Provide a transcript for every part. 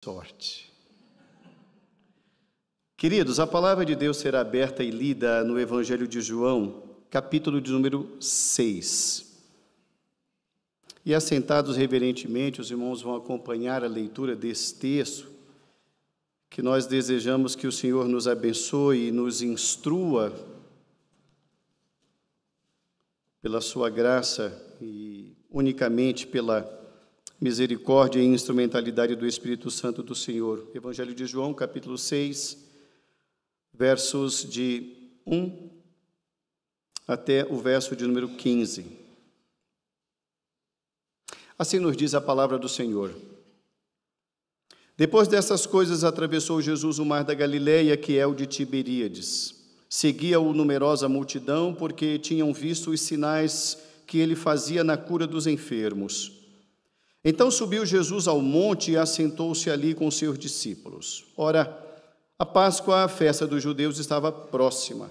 Sorte. Queridos, a palavra de Deus será aberta e lida no Evangelho de João, capítulo de número 6. E assentados reverentemente, os irmãos vão acompanhar a leitura desse texto, que nós desejamos que o Senhor nos abençoe e nos instrua pela sua graça e unicamente pela misericórdia e instrumentalidade do Espírito Santo do Senhor. Evangelho de João, capítulo 6, versos de 1 até o verso de número 15. Assim nos diz a palavra do Senhor. Depois dessas coisas, atravessou Jesus o mar da Galileia, que é o de Tiberíades. Seguia-o numerosa multidão, porque tinham visto os sinais que ele fazia na cura dos enfermos. Então subiu Jesus ao monte e assentou-se ali com seus discípulos. Ora, a Páscoa, a festa dos judeus, estava próxima.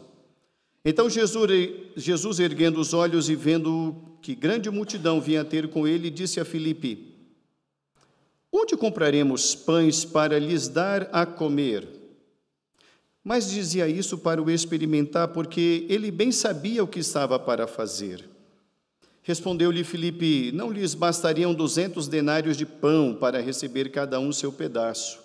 Então Jesus, erguendo os olhos e vendo que grande multidão vinha ter com ele, disse a Filipe: onde compraremos pães para lhes dar a comer? Mas dizia isso para o experimentar, porque ele bem sabia o que estava para fazer. Respondeu-lhe Filipe: não lhes bastariam 200 denários de pão para receber cada um seu pedaço?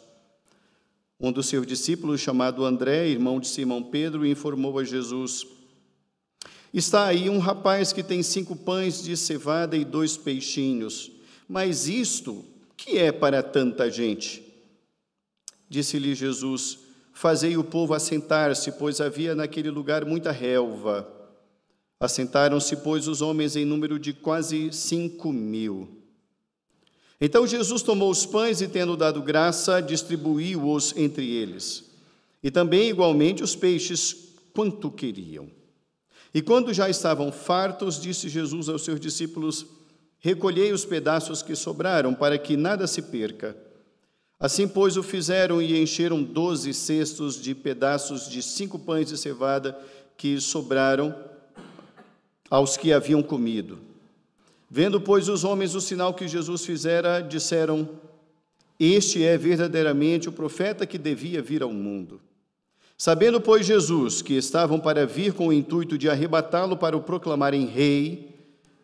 Um dos seus discípulos, chamado André, irmão de Simão Pedro, informou a Jesus: está aí um rapaz que tem 5 pães de cevada e 2 peixinhos, mas isto que é para tanta gente? Disse-lhe Jesus: fazei o povo assentar-se, pois havia naquele lugar muita relva. Assentaram-se, pois, os homens em número de quase 5.000. Então Jesus tomou os pães e, tendo dado graça, distribuiu-os entre eles. E também, igualmente, os peixes, quanto queriam. E quando já estavam fartos, disse Jesus aos seus discípulos: recolhei os pedaços que sobraram, para que nada se perca. Assim, pois, o fizeram e encheram 12 cestos de pedaços de 5 pães de cevada que sobraram aos que haviam comido. Vendo, pois, os homens o sinal que Jesus fizera, disseram: este é verdadeiramente o profeta que devia vir ao mundo. Sabendo, pois, Jesus que estavam para vir com o intuito de arrebatá-lo para o proclamarem rei,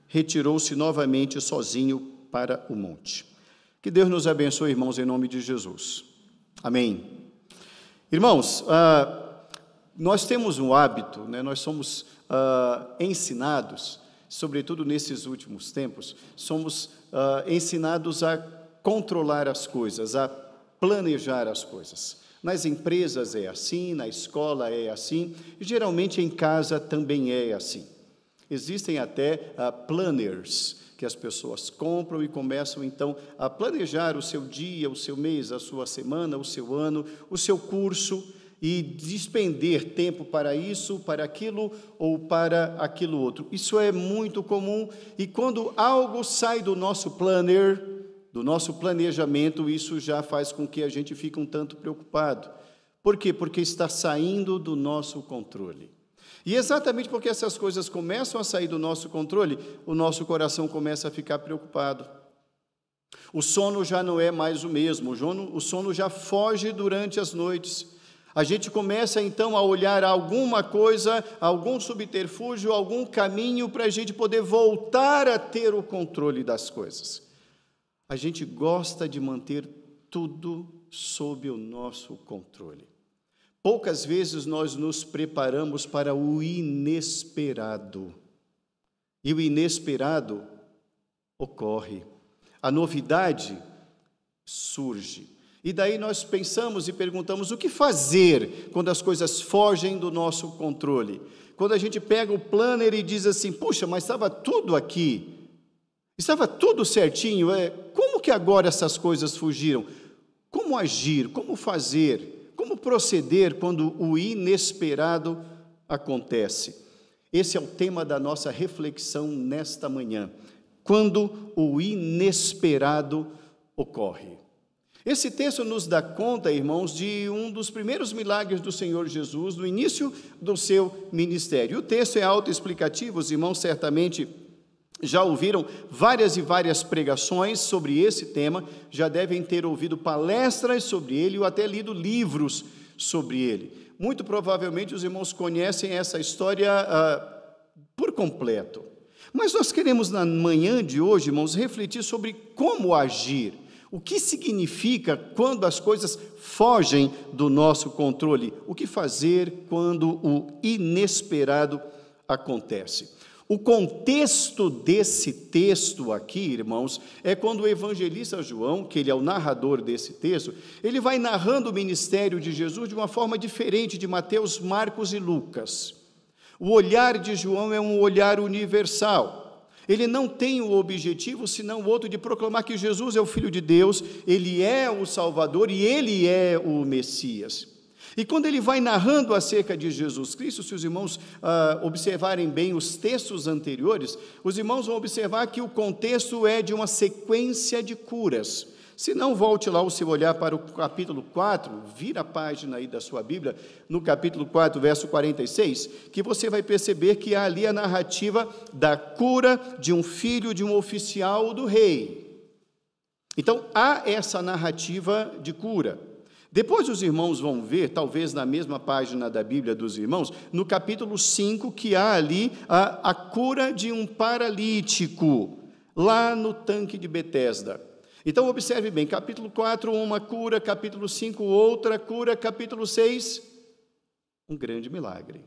retirou-se novamente sozinho para o monte. Que Deus nos abençoe, irmãos, em nome de Jesus. Amém. Irmãos, nós temos um hábito, né? Nós somos ensinados, sobretudo nesses últimos tempos, somos ensinados a controlar as coisas, a planejar as coisas. Nas empresas é assim, na escola é assim, e geralmente em casa também é assim. Existem até planners que as pessoas compram e começam então a planejar o seu dia, o seu mês, a sua semana, o seu ano, o seu curso, e despender tempo para isso, para aquilo ou para aquilo outro. Isso é muito comum, e quando algo sai do nosso planner, do nosso planejamento, isso já faz com que a gente fique um tanto preocupado. Por quê? Porque está saindo do nosso controle. E exatamente porque essas coisas começam a sair do nosso controle, o nosso coração começa a ficar preocupado. O sono já não é mais o mesmo, o sono já foge durante as noites. A gente começa então a olhar alguma coisa, algum subterfúgio, algum caminho para a gente poder voltar a ter o controle das coisas. A gente gosta de manter tudo sob o nosso controle. Poucas vezes nós nos preparamos para o inesperado. E o inesperado ocorre. A novidade surge. E daí nós pensamos e perguntamos: o que fazer quando as coisas fogem do nosso controle? Quando a gente pega o planner e diz assim: puxa, mas estava tudo aqui, estava tudo certinho, como que agora essas coisas fugiram? Como agir, como fazer, como proceder quando o inesperado acontece? Esse é o tema da nossa reflexão nesta manhã, quando o inesperado ocorre. Esse texto nos dá conta, irmãos, de um dos primeiros milagres do Senhor Jesus no início do seu ministério. O texto é autoexplicativo, os irmãos certamente já ouviram várias e várias pregações sobre esse tema, já devem ter ouvido palestras sobre ele ou até lido livros sobre ele. Muito provavelmente os irmãos conhecem essa história por completo. Mas nós queremos, na manhã de hoje, irmãos, refletir sobre como agir. O que significa quando as coisas fogem do nosso controle? O que fazer quando o inesperado acontece? O contexto desse texto aqui, irmãos, é quando o evangelista João, que ele é o narrador desse texto, ele vai narrando o ministério de Jesus de uma forma diferente de Mateus, Marcos e Lucas. O olhar de João é um olhar universal. Ele não tem o objetivo, senão o outro, de proclamar que Jesus é o Filho de Deus, ele é o Salvador e ele é o Messias. E quando ele vai narrando acerca de Jesus Cristo, se os irmãos observarem bem os textos anteriores, os irmãos vão observar que o contexto é de uma sequência de curas. Se não, volte lá o seu olhar para o capítulo 4, vira a página aí da sua Bíblia, no capítulo 4, verso 46, que você vai perceber que há ali a narrativa da cura de um filho de um oficial do rei. Então, há essa narrativa de cura. Depois os irmãos vão ver, talvez na mesma página da Bíblia dos irmãos, no capítulo 5, que há ali a cura de um paralítico, lá no tanque de Betesda. Então, observe bem, capítulo 4, uma cura, capítulo 5, outra cura, capítulo 6, um grande milagre.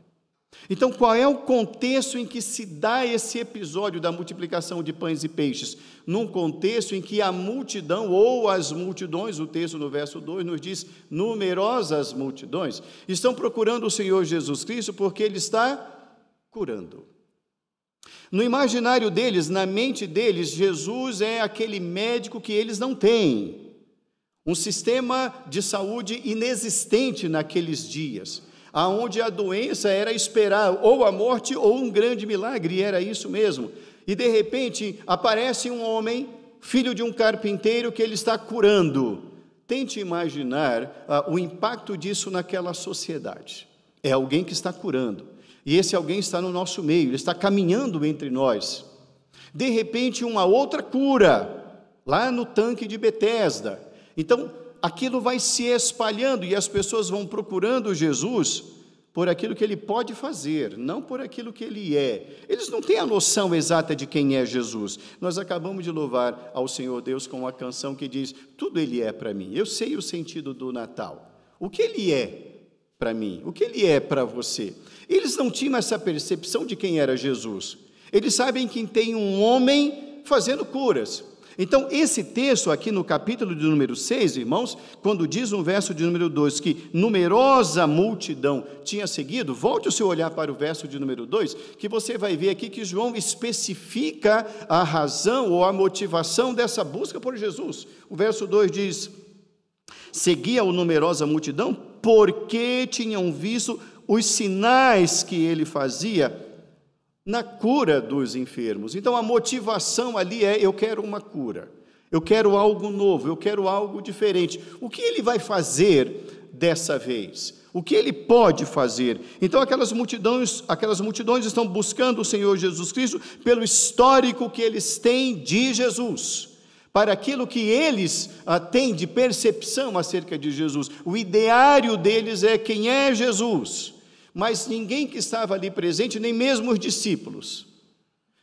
Então, qual é o contexto em que se dá esse episódio da multiplicação de pães e peixes? Num contexto em que a multidão, ou as multidões, o texto no verso 2 nos diz, numerosas multidões, estão procurando o Senhor Jesus Cristo porque Ele está curando. No imaginário deles, na mente deles, Jesus é aquele médico que eles não têm. Um sistema de saúde inexistente naqueles dias, aonde a doença era esperar ou a morte ou um grande milagre, e era isso mesmo. E de repente aparece um homem, filho de um carpinteiro, que ele está curando. Tente imaginar o impacto disso naquela sociedade. É alguém que está curando. E esse alguém está no nosso meio, ele está caminhando entre nós. De repente, uma outra cura, lá no tanque de Betesda. Então, aquilo vai se espalhando e as pessoas vão procurando Jesus por aquilo que ele pode fazer, não por aquilo que ele é. Eles não têm a noção exata de quem é Jesus. Nós acabamos de louvar ao Senhor Deus com uma canção que diz, tudo ele é para mim. Eu sei o sentido do Natal. O que ele é para mim? O que ele é para você? Eles não tinham essa percepção de quem era Jesus. Eles sabem que tem um homem fazendo curas. Então, esse texto aqui no capítulo de número 6, irmãos, quando diz no verso de número 2 que numerosa multidão tinha seguido, volte o seu olhar para o verso de número 2, que você vai ver aqui que João especifica a razão ou a motivação dessa busca por Jesus. O verso 2 diz, seguia-o numerosa multidão porque tinham visto os sinais que ele fazia na cura dos enfermos. Então, a motivação ali é, eu quero uma cura, eu quero algo novo, eu quero algo diferente. O que ele vai fazer dessa vez? O que ele pode fazer? Então, aquelas multidões estão buscando o Senhor Jesus Cristo pelo histórico que eles têm de Jesus, para aquilo que eles têm de percepção acerca de Jesus. O ideário deles é quem é Jesus. Mas ninguém que estava ali presente, nem mesmo os discípulos,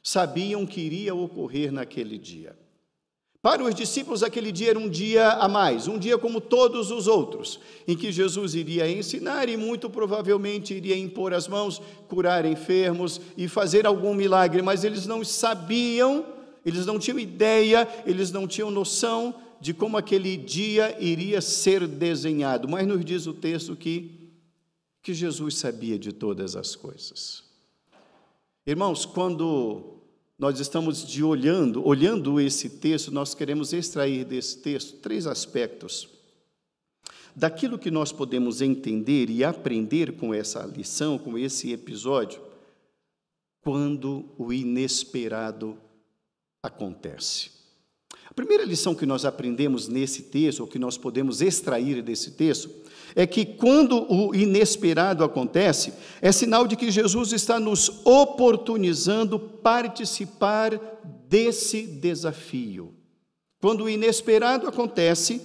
sabiam que iria ocorrer naquele dia. Para os discípulos, aquele dia era um dia a mais, um dia como todos os outros, em que Jesus iria ensinar e muito provavelmente iria impor as mãos, curar enfermos e fazer algum milagre, mas eles não sabiam, eles não tinham ideia, eles não tinham noção de como aquele dia iria ser desenhado. Mas nos diz o texto que Jesus sabia de todas as coisas. Irmãos, quando nós estamos olhando esse texto, nós queremos extrair desse texto 3 aspectos daquilo que nós podemos entender e aprender com essa lição, com esse episódio, quando o inesperado acontece. A primeira lição que nós aprendemos nesse texto, ou que nós podemos extrair desse texto, é que quando o inesperado acontece, é sinal de que Jesus está nos oportunizando participar desse desafio. Quando o inesperado acontece,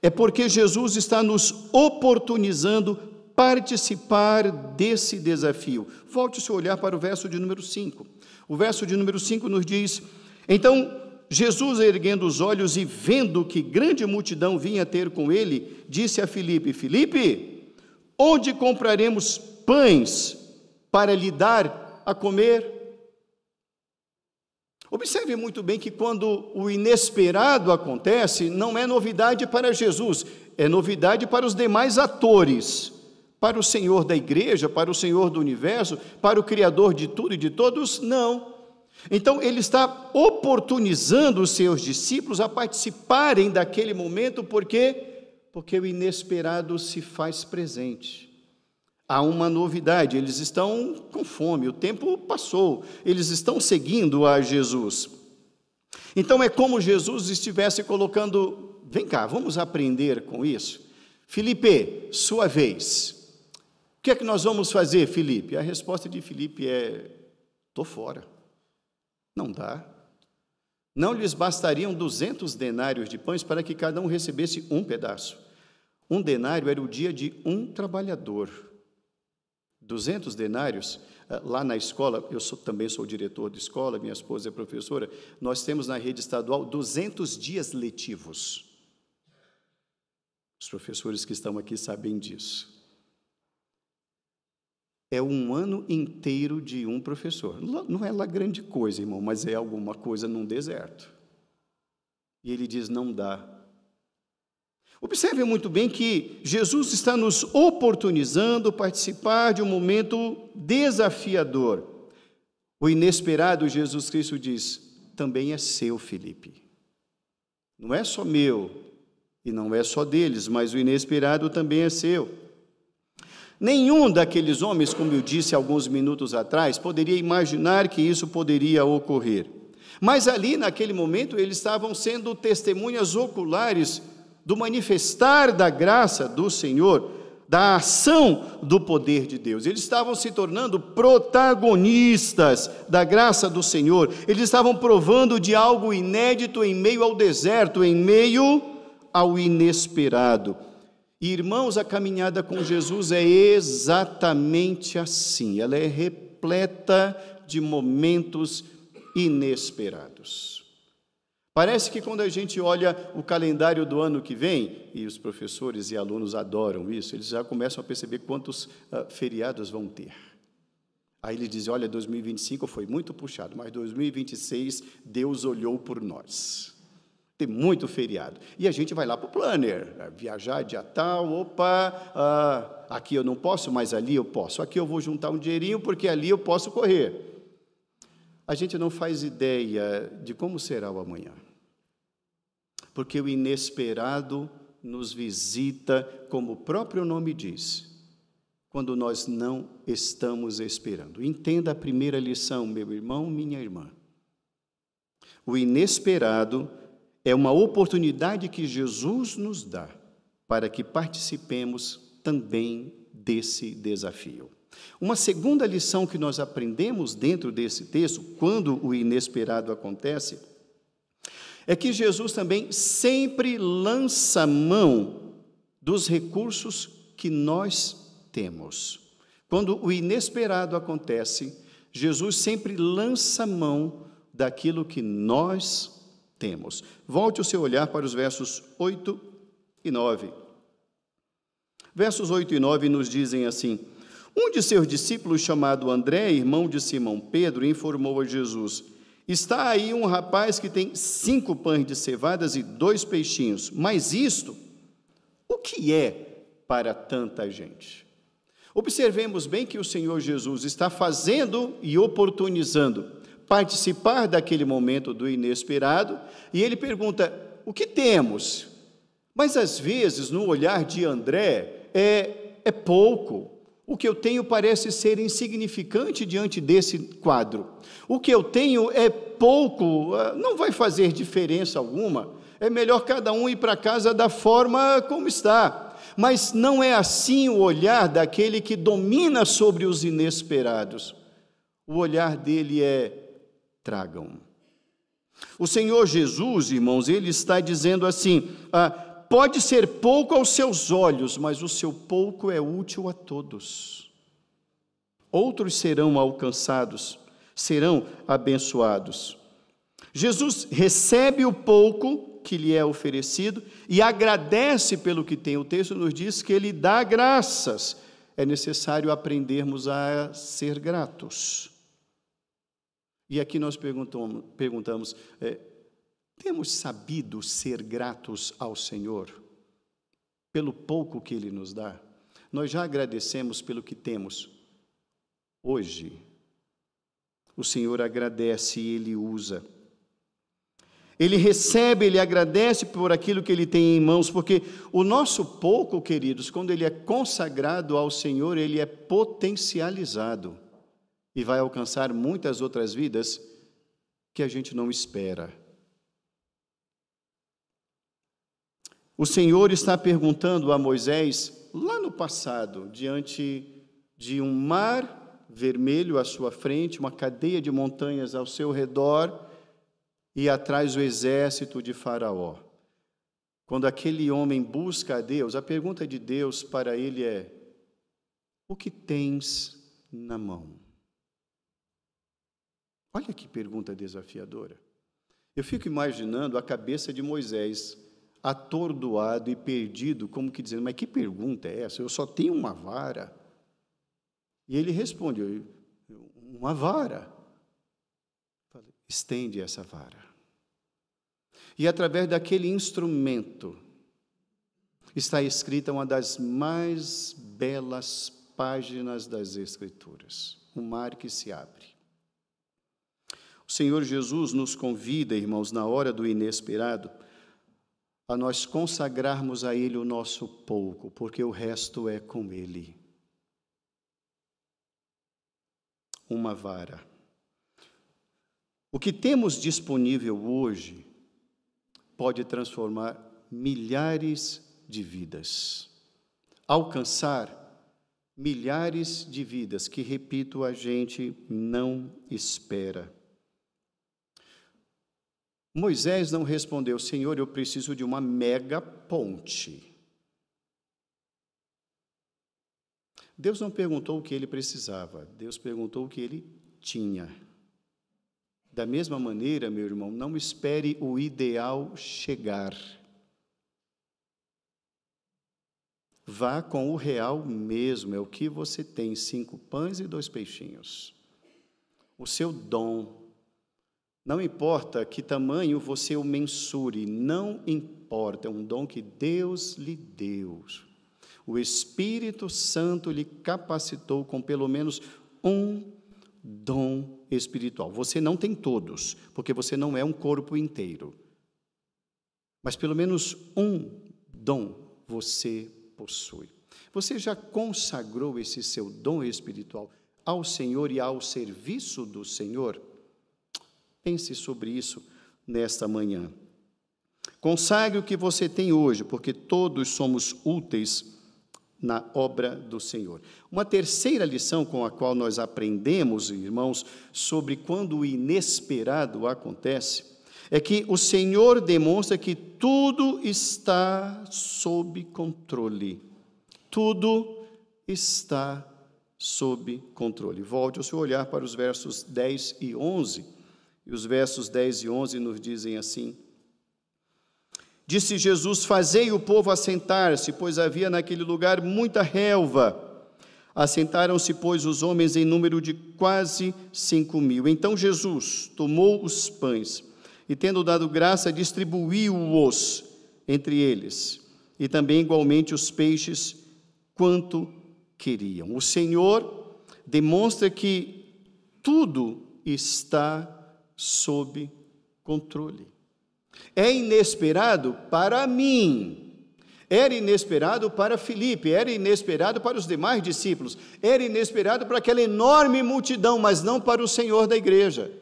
é porque Jesus está nos oportunizando participar desse desafio. Volte o seu olhar para o verso de número 5. O verso de número 5 nos diz: então, Jesus, erguendo os olhos e vendo que grande multidão vinha ter com ele, disse a Filipe: Filipe, onde compraremos pães para lhe dar a comer? Observe muito bem que quando o inesperado acontece, não é novidade para Jesus, é novidade para os demais atores, para o Senhor da igreja, para o Senhor do universo, para o Criador de tudo e de todos, não. Então, ele está oportunizando os seus discípulos a participarem daquele momento, porque o inesperado se faz presente. Há uma novidade, eles estão com fome, o tempo passou, eles estão seguindo a Jesus. Então, é como Jesus estivesse colocando: vem cá, vamos aprender com isso. Filipe, sua vez. O que é que nós vamos fazer, Filipe? A resposta de Filipe é: estou fora. Não dá. Não lhes bastariam 200 denários de pães para que cada um recebesse um pedaço. Um denário era o dia de um trabalhador. 200 denários, lá na escola, também sou diretor de escola, minha esposa é professora, nós temos na rede estadual 200 dias letivos. Os professores que estão aqui sabem disso. É um ano inteiro de um professor. Não é lá grande coisa, irmão, mas é alguma coisa num deserto. E ele diz: não dá. Observe muito bem que Jesus está nos oportunizando participar de um momento desafiador. O inesperado, Jesus Cristo diz: também é seu, Filipe. Não é só meu, e não é só deles, mas o inesperado também é seu. Nenhum daqueles homens, como eu disse alguns minutos atrás, poderia imaginar que isso poderia ocorrer. Mas ali, naquele momento, eles estavam sendo testemunhas oculares do manifestar da graça do Senhor, da ação do poder de Deus. Eles estavam se tornando protagonistas da graça do Senhor. Eles estavam provando de algo inédito em meio ao deserto, em meio ao inesperado. E, irmãos, a caminhada com Jesus é exatamente assim. Ela é repleta de momentos inesperados. Parece que quando a gente olha o calendário do ano que vem, e os professores e alunos adoram isso, eles já começam a perceber quantos feriados vão ter. Aí eles dizem: olha, 2025 foi muito puxado, mas 2026 Deus olhou por nós. Tem muito feriado. E a gente vai lá para o planner, viajar dia tal, aqui eu não posso, mas ali eu posso. Aqui eu vou juntar um dinheirinho, porque ali eu posso correr. A gente não faz ideia de como será o amanhã. Porque o inesperado nos visita, como o próprio nome diz, quando nós não estamos esperando. Entenda a primeira lição, meu irmão, minha irmã. O inesperado é uma oportunidade que Jesus nos dá para que participemos também desse desafio. Uma segunda lição que nós aprendemos dentro desse texto, quando o inesperado acontece, é que Jesus também sempre lança mão dos recursos que nós temos. Quando o inesperado acontece, Jesus sempre lança mão daquilo que nós temos. Volte o seu olhar para os versos 8 e 9. Versos 8 e 9 nos dizem assim: um de seus discípulos, chamado André, irmão de Simão Pedro, informou a Jesus: está aí um rapaz que tem 5 pães de cevadas e 2 peixinhos, mas isto, o que é para tanta gente? Observemos bem que o Senhor Jesus está fazendo e oportunizando participar daquele momento do inesperado, e ele pergunta: o que temos? Mas às vezes, no olhar de André, é pouco. O que eu tenho parece ser insignificante diante desse quadro. O que eu tenho é pouco, não vai fazer diferença alguma. É melhor cada um ir para casa da forma como está. Mas não é assim o olhar daquele que domina sobre os inesperados. O olhar dele é: tragam. O Senhor Jesus, irmãos, ele está dizendo assim: pode ser pouco aos seus olhos, mas o seu pouco é útil a todos. Outros serão alcançados, serão abençoados. Jesus recebe o pouco que lhe é oferecido e agradece pelo que tem. O texto nos diz que ele dá graças. É necessário aprendermos a ser gratos. E aqui nós perguntamos, temos sabido ser gratos ao Senhor pelo pouco que Ele nos dá? Nós já agradecemos pelo que temos. Hoje, o Senhor agradece e Ele usa. Ele recebe, Ele agradece por aquilo que Ele tem em mãos, porque o nosso pouco, queridos, quando ele é consagrado ao Senhor, ele é potencializado e vai alcançar muitas outras vidas que a gente não espera. O Senhor está perguntando a Moisés, lá no passado, diante de um mar vermelho à sua frente, uma cadeia de montanhas ao seu redor, e atrás o exército de Faraó. Quando aquele homem busca a Deus, a pergunta de Deus para ele é: o que tens na mão? Olha que pergunta desafiadora. Eu fico imaginando a cabeça de Moisés, atordoado e perdido, como que dizendo: mas que pergunta é essa? Eu só tenho uma vara. E ele responde: uma vara. Estende essa vara. E através daquele instrumento está escrita uma das mais belas páginas das Escrituras, o mar que se abre. O Senhor Jesus nos convida, irmãos, na hora do inesperado, a nós consagrarmos a Ele o nosso pouco, porque o resto é com Ele. Uma vara. O que temos disponível hoje pode transformar milhares de vidas, alcançar milhares de vidas que, repito, a gente não espera. Moisés não respondeu: Senhor, eu preciso de uma mega ponte. Deus não perguntou o que ele precisava, Deus perguntou o que ele tinha. Da mesma maneira, meu irmão, não espere o ideal chegar. Vá com o real mesmo, é o que você tem: 5 pães e 2 peixinhos. O seu dom. Não importa que tamanho você o mensure, não importa, é um dom que Deus lhe deu. O Espírito Santo lhe capacitou com pelo menos um dom espiritual. Você não tem todos, porque você não é um corpo inteiro. Mas pelo menos um dom você possui. Você já consagrou esse seu dom espiritual ao Senhor e ao serviço do Senhor? Pense sobre isso nesta manhã. Consagre o que você tem hoje, porque todos somos úteis na obra do Senhor. Uma terceira lição com a qual nós aprendemos, irmãos, sobre quando o inesperado acontece, é que o Senhor demonstra que tudo está sob controle. Tudo está sob controle. Volte o seu olhar para os versos 10 e 11. E os versos 10 e 11 nos dizem assim: Disse Jesus: fazei o povo assentar-se, pois havia naquele lugar muita relva. Assentaram-se, pois, os homens em número de quase 5.000. Então Jesus tomou os pães e, tendo dado graça, distribuiu-os entre eles, e também igualmente os peixes, quanto queriam. O Senhor demonstra que tudo está sob controle. É inesperado para mim, Era inesperado para Filipe, era inesperado para os demais discípulos, era inesperado para aquela enorme multidão, mas não para o Senhor da igreja.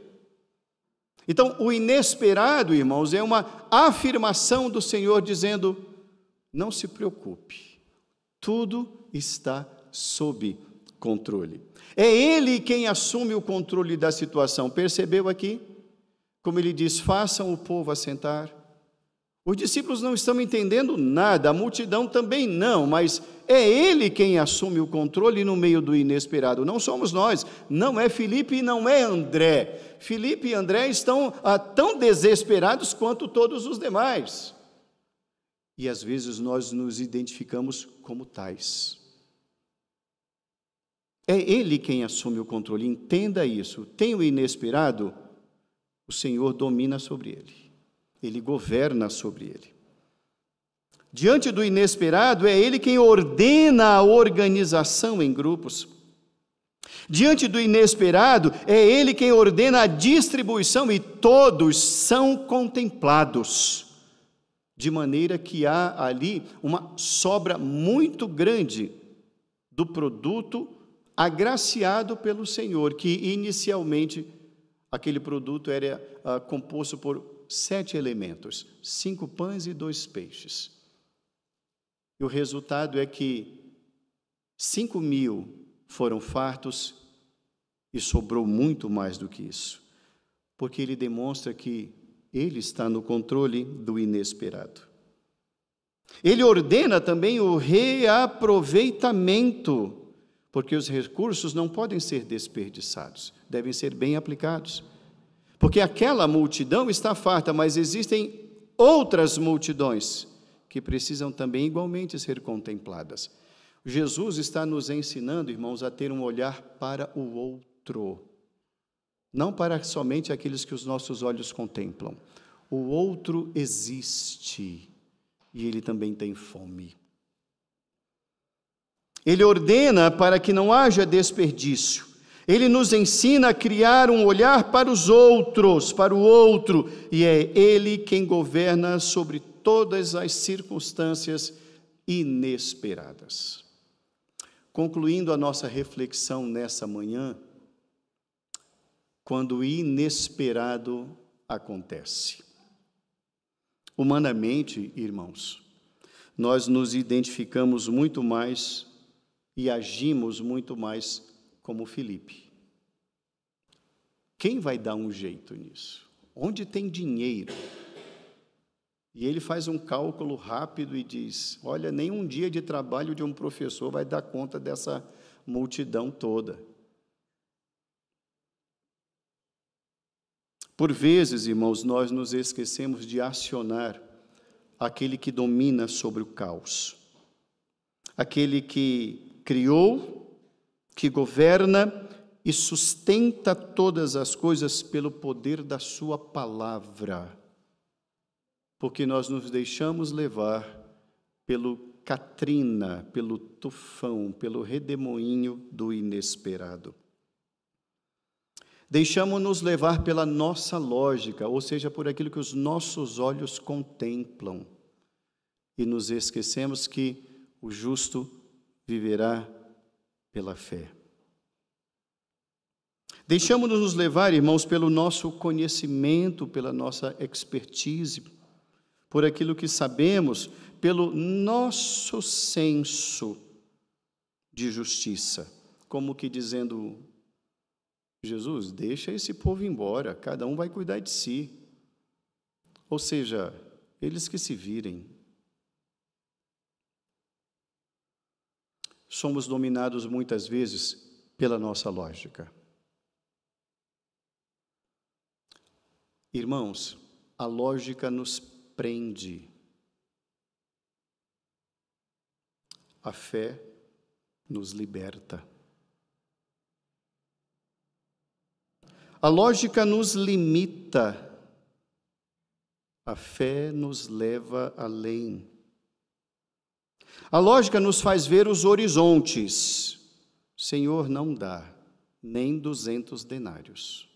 Então, o inesperado, irmãos, é uma afirmação do Senhor dizendo: não se preocupe, tudo está sob controle. É Ele quem assume o controle da situação. Percebeu aqui? Como ele diz: façam o povo assentar. Os discípulos não estão entendendo nada, a multidão também não, mas é Ele quem assume o controle no meio do inesperado. Não somos nós, não é Filipe e não é André. Filipe e André estão tão desesperados quanto todos os demais. E às vezes nós nos identificamos como tais. É Ele quem assume o controle, entenda isso. Tem o inesperado, o Senhor domina sobre ele. Ele governa sobre ele. Diante do inesperado, é Ele quem ordena a organização em grupos. Diante do inesperado, é Ele quem ordena a distribuição e todos são contemplados. De maneira que há ali uma sobra muito grande do produto agraciado pelo Senhor, que inicialmente aquele produto era composto por 7 elementos, 5 pães e 2 peixes. E o resultado é que 5.000 foram fartos e sobrou muito mais do que isso, porque ele demonstra que Ele está no controle do inesperado. Ele ordena também o reaproveitamento, porque os recursos não podem ser desperdiçados, devem ser bem aplicados. Porque aquela multidão está farta, mas existem outras multidões que precisam também igualmente ser contempladas. Jesus está nos ensinando, irmãos, a ter um olhar para o outro, não para somente aqueles que os nossos olhos contemplam. O outro existe e ele também tem fome. Ele ordena para que não haja desperdício. Ele nos ensina a criar um olhar para os outros, para o outro, e é Ele quem governa sobre todas as circunstâncias inesperadas. Concluindo a nossa reflexão nessa manhã, quando o inesperado acontece. Humanamente, irmãos, nós nos identificamos muito mais e agimos muito mais como Filipe. Quem vai dar um jeito nisso? Onde tem dinheiro? E ele faz um cálculo rápido e diz: olha, nem um dia de trabalho de um professor vai dar conta dessa multidão toda. Por vezes, irmãos, nós nos esquecemos de acionar aquele que domina sobre o caos, aquele que criou, que governa e sustenta todas as coisas pelo poder da sua palavra, porque nós nos deixamos levar pelo Katrina, pelo tufão, pelo redemoinho do inesperado. Deixamos-nos levar pela nossa lógica, ou seja, por aquilo que os nossos olhos contemplam, e nos esquecemos que o justo viverá pela fé. Deixamos-nos levar, irmãos, pelo nosso conhecimento, pela nossa expertise, por aquilo que sabemos, pelo nosso senso de justiça, como que dizendo: Jesus, deixa esse povo embora, cada um vai cuidar de si. Ou seja, eles que se virem. Somos dominados muitas vezes pela nossa lógica. Irmãos, a lógica nos prende. A fé nos liberta. A lógica nos limita. A fé nos leva além. A lógica nos faz ver os horizontes. Senhor, não dá nem 200 denários.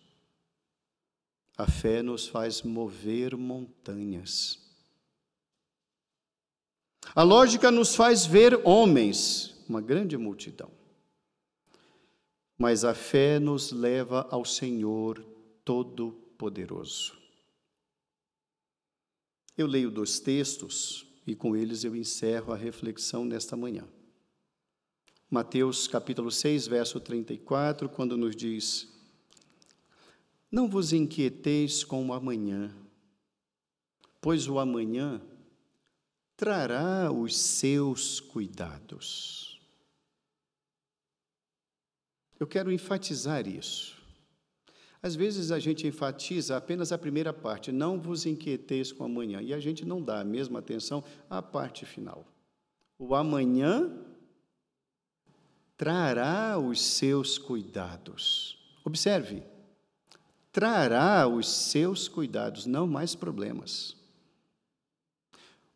A fé nos faz mover montanhas. A lógica nos faz ver homens, uma grande multidão. Mas a fé nos leva ao Senhor Todo-Poderoso. Eu leio 2 textos e com eles eu encerro a reflexão nesta manhã. Mateus capítulo 6, verso 34, quando nos diz: não vos inquieteis com o amanhã, pois o amanhã trará os seus cuidados. Eu quero enfatizar isso. Às vezes a gente enfatiza apenas a primeira parte, não vos inquieteis com o amanhã, e a gente não dá a mesma atenção à parte final. O amanhã trará os seus cuidados. Observe, trará os seus cuidados, não mais problemas.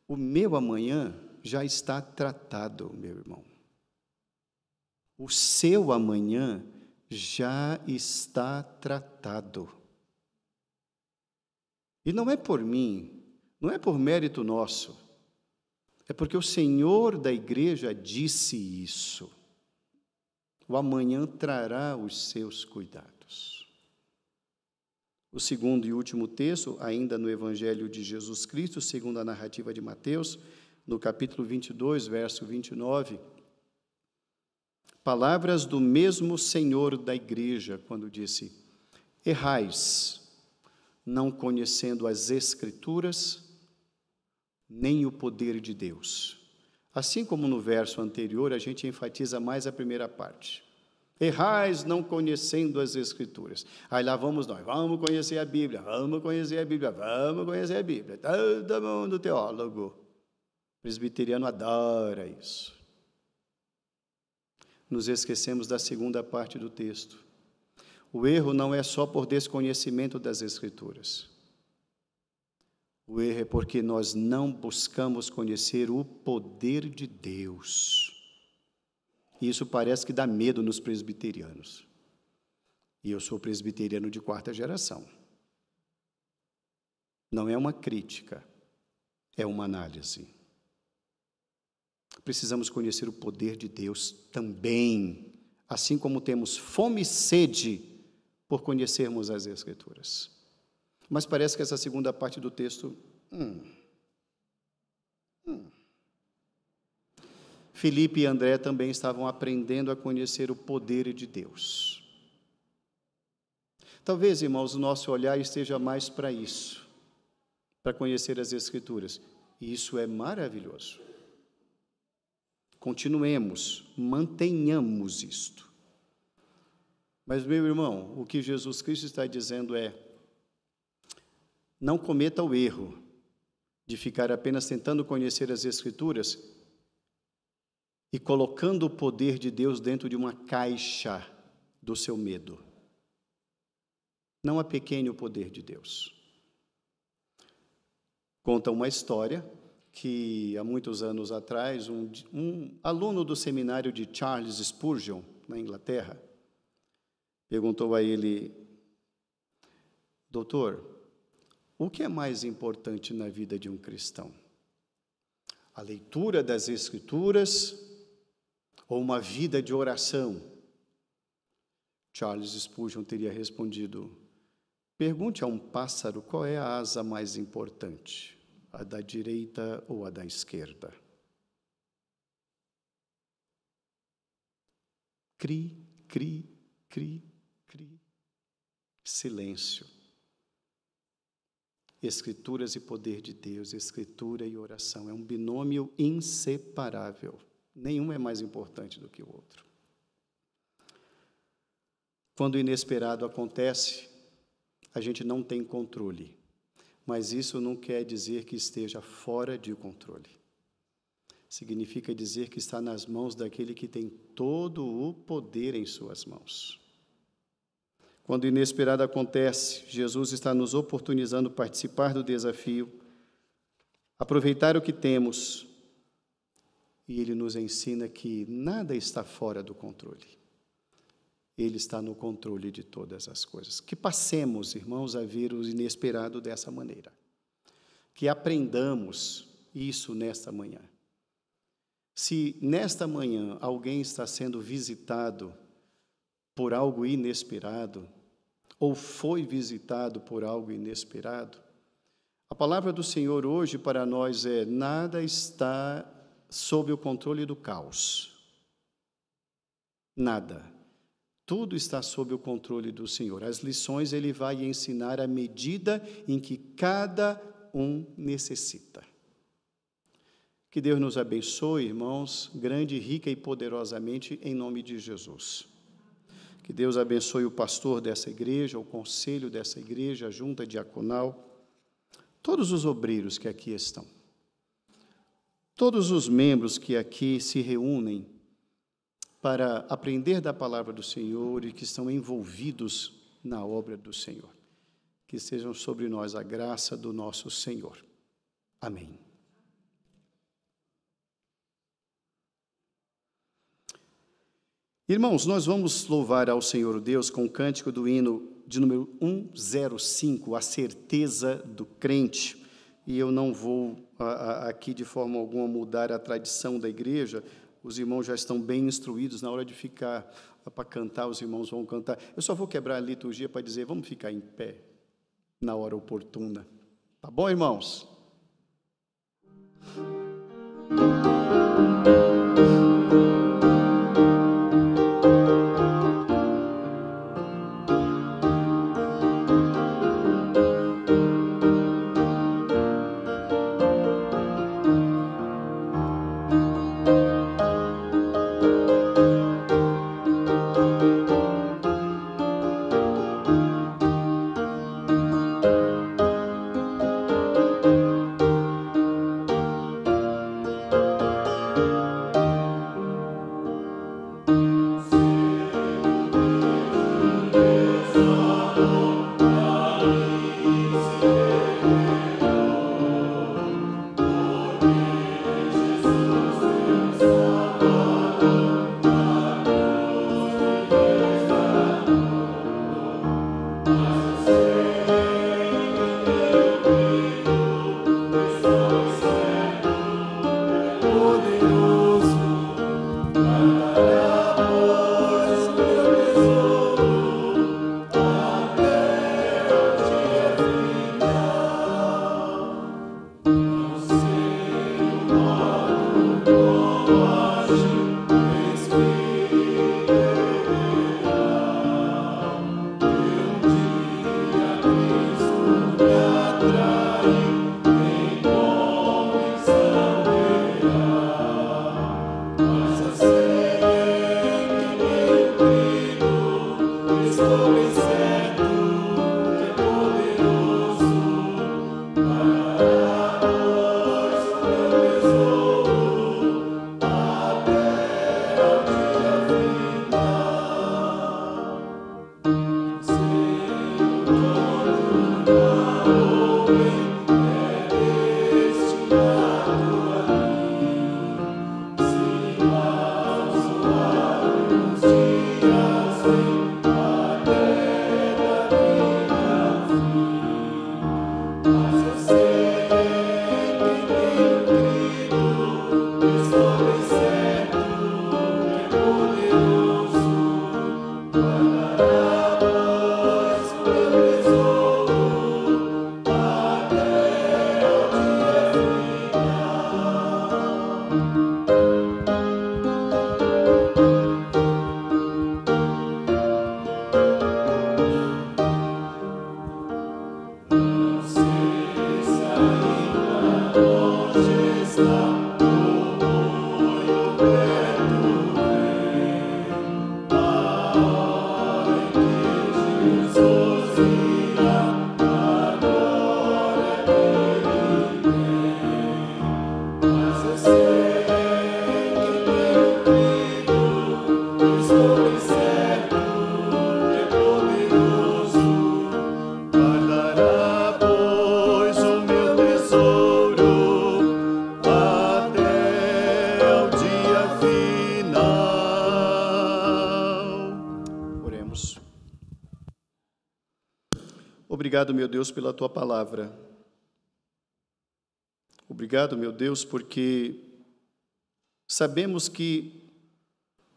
O meu amanhã já está tratado, meu irmão. O seu amanhã já está tratado. E não é por mim, não é por mérito nosso, é porque o Senhor da igreja disse isso. O amanhã trará os seus cuidados. O segundo e último texto, ainda no Evangelho de Jesus Cristo, segundo a narrativa de Mateus, no capítulo 22, verso 29, palavras do mesmo Senhor da igreja, quando disse: errais, não conhecendo as Escrituras, nem o poder de Deus. Assim como no verso anterior, a gente enfatiza mais a primeira parte. Errais não conhecendo as Escrituras. Aí lá vamos nós, vamos conhecer a Bíblia, vamos conhecer a Bíblia, vamos conhecer a Bíblia. Todo mundo teólogo. O presbiteriano adora isso. Nos esquecemos da segunda parte do texto. O erro não é só por desconhecimento das Escrituras. O erro é porque nós não buscamos conhecer o poder de Deus. E isso parece que dá medo nos presbiterianos. E eu sou presbiteriano de 4ª geração. Não é uma crítica, é uma análise. Precisamos conhecer o poder de Deus também, assim como temos fome e sede por conhecermos as Escrituras. Mas parece que essa segunda parte do texto... Filipe e André também estavam aprendendo a conhecer o poder de Deus. Talvez, irmãos, o nosso olhar esteja mais para isso, para conhecer as Escrituras. E isso é maravilhoso. Continuemos, mantenhamos isto. Mas, meu irmão, o que Jesus Cristo está dizendo é: não cometa o erro de ficar apenas tentando conhecer as Escrituras e colocando o poder de Deus dentro de uma caixa do seu medo. Não apequene o poder de Deus. Conta uma história que há muitos anos atrás, um aluno do seminário de Charles Spurgeon, na Inglaterra, perguntou a ele: doutor, o que é mais importante na vida de um cristão? A leitura das Escrituras ou uma vida de oração? Charles Spurgeon teria respondido: pergunte a um pássaro qual é a asa mais importante, a da direita ou a da esquerda. Cri, cri, cri, cri. Silêncio. Escrituras e poder de Deus, Escritura e oração. É um binômio inseparável. Nenhum é mais importante do que o outro. Quando o inesperado acontece, a gente não tem controle. Mas isso não quer dizer que esteja fora de controle. Significa dizer que está nas mãos daquele que tem todo o poder em suas mãos. Quando o inesperado acontece, Jesus está nos oportunizando participar do desafio, aproveitar o que temos, e Ele nos ensina que nada está fora do controle. Ele está no controle de todas as coisas. Que passemos, irmãos, a ver o inesperado dessa maneira. Que aprendamos isso nesta manhã. Se nesta manhã alguém está sendo visitado por algo inesperado, ou foi visitado por algo inesperado, a palavra do Senhor hoje para nós é: nada está sob o controle do caos. Nada. Tudo está sob o controle do Senhor. As lições Ele vai ensinar à medida em que cada um necessita. Que Deus nos abençoe, irmãos, grande, rica e poderosamente, em nome de Jesus. Que Deus abençoe o pastor dessa igreja, o conselho dessa igreja, a junta diaconal, todos os obreiros que aqui estão, todos os membros que aqui se reúnem para aprender da palavra do Senhor e que estão envolvidos na obra do Senhor. Que sejam sobre nós a graça do nosso Senhor. Amém. Irmãos, nós vamos louvar ao Senhor Deus com o cântico do hino de número 105, a certeza do crente. E eu não vou aqui de forma alguma mudar a tradição da igreja. Os irmãos já estão bem instruídos, na hora de ficar para cantar, os irmãos vão cantar. Eu só vou quebrar a liturgia para dizer: vamos ficar em pé na hora oportuna. Tá bom, irmãos? Obrigado, meu Deus, pela Tua palavra. Obrigado, meu Deus, porque Sabemos que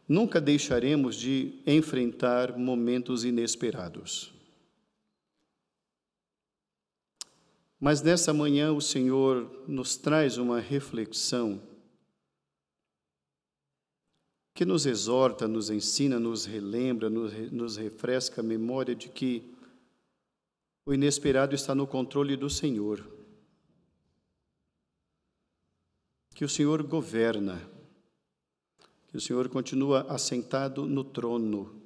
nunca deixaremos de enfrentar momentos inesperados. Mas nessa manhã o Senhor nos traz uma reflexão que nos exorta, nos ensina, nos relembra, nos refresca a memória de que o inesperado está no controle do Senhor. Que o Senhor governa, que o Senhor continua assentado no trono.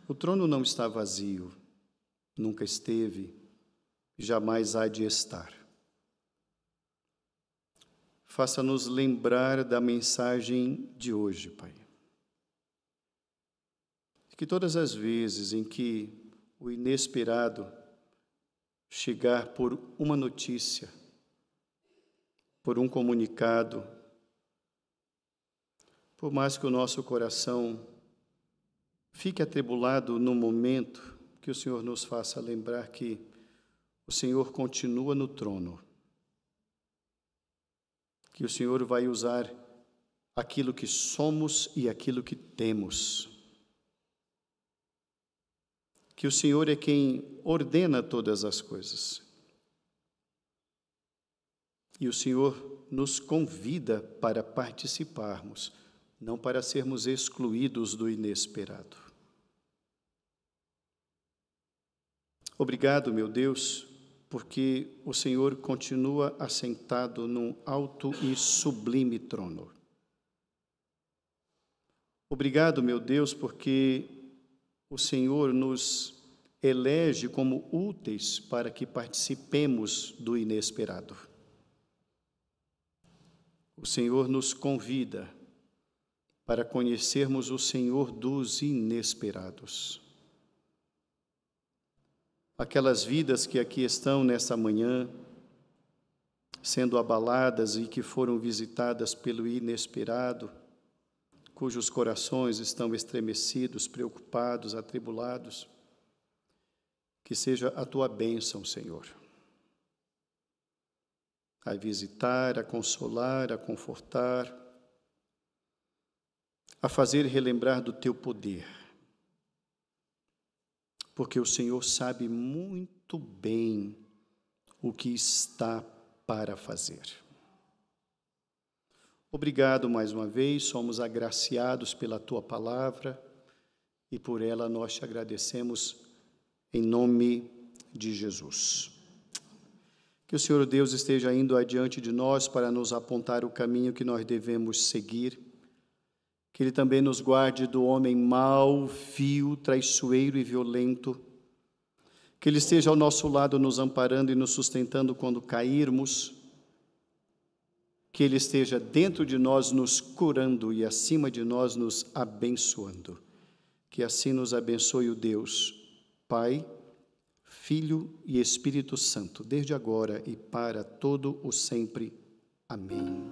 O trono não está vazio, nunca esteve, jamais há de estar. Faça-nos lembrar da mensagem de hoje, Pai. Que todas as vezes em que o inesperado chegar por uma notícia, por um comunicado, por mais que o nosso coração fique atribulado no momento, que o Senhor nos faça lembrar que o Senhor continua no trono, que o Senhor vai usar aquilo que somos e aquilo que temos, que o Senhor é quem ordena todas as coisas. E o Senhor nos convida para participarmos, não para sermos excluídos do inesperado. Obrigado, meu Deus, porque o Senhor continua assentado num alto e sublime trono. Obrigado, meu Deus, porque o Senhor nos elege como úteis para que participemos do inesperado. O Senhor nos convida para conhecermos o Senhor dos inesperados. Aquelas vidas que aqui estão nessa manhã, sendo abaladas e que foram visitadas pelo inesperado, cujos corações estão estremecidos, preocupados, atribulados, que seja a tua bênção, Senhor, a visitar, a consolar, a confortar, a fazer relembrar do teu poder, porque o Senhor sabe muito bem o que está para fazer. Obrigado mais uma vez, somos agraciados pela tua palavra e por ela nós te agradecemos em nome de Jesus. Que o Senhor Deus esteja indo adiante de nós para nos apontar o caminho que nós devemos seguir. Que Ele também nos guarde do homem mau, vil, traiçoeiro e violento. Que Ele esteja ao nosso lado nos amparando e nos sustentando quando cairmos. Que Ele esteja dentro de nós nos curando e acima de nós nos abençoando. Que assim nos abençoe o Deus, Pai, Filho e Espírito Santo, desde agora e para todo o sempre. Amém.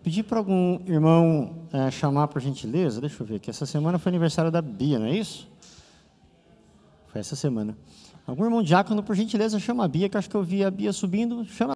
pedir para algum irmão chamar, por gentileza. Deixa eu ver, que essa semana foi aniversário da Bia, não é isso? Foi essa semana. Algum irmão diácono, por gentileza, chama a Bia, que eu acho que eu vi a Bia subindo. Chama